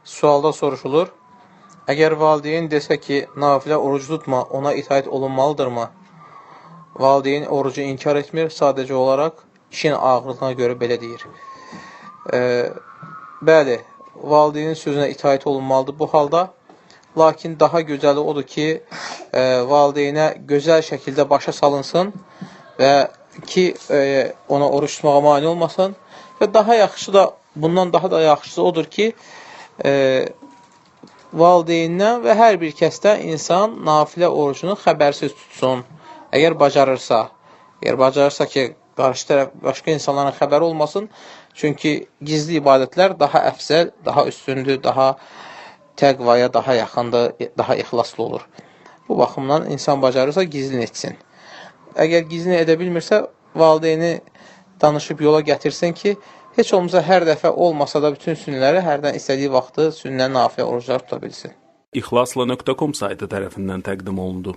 Sualda soruşulur, əgər valideyn desə ki, nafilə oruc tutma, ona itaət olunmalıdırmı? Valideyn orucu inkar etmir, sadəcə olaraq işin ağırlığına görə belə deyir. Bəli, valideynin sözünə itaət olunmalıdır bu halda, lakin daha gözəli odur ki, valideynə gözəl şəkildə başa salınsın və ki, ona oruç tutmağa mane olmasın və daha yaxşı da, bundan daha da yaxşısı odur ki, valideynindən və hər bir kəsdən insan nafilə orucunu xəbərsiz tutsun. Əgər bacarırsa ki, qarşı tərəf başqa insanların xəbəri olmasın. Çünki gizli ibadətlər daha əfzəl, daha üstündür, daha təqvaya daha yaxındır, daha ixlaslı olur. Bu baxımdan insan bacarırsa gizlin etsin. Əgər gizlin edə bilmirsə, valideyni danışıb yola gətirsin ki, heç olmasa hər dəfə olmasa da bütün sünnələri hərdən istədiyi vaxtı sünnə nafilə oruclar tuta bilsin. İxlasla.com saytı tərəfindən təqdim olundu.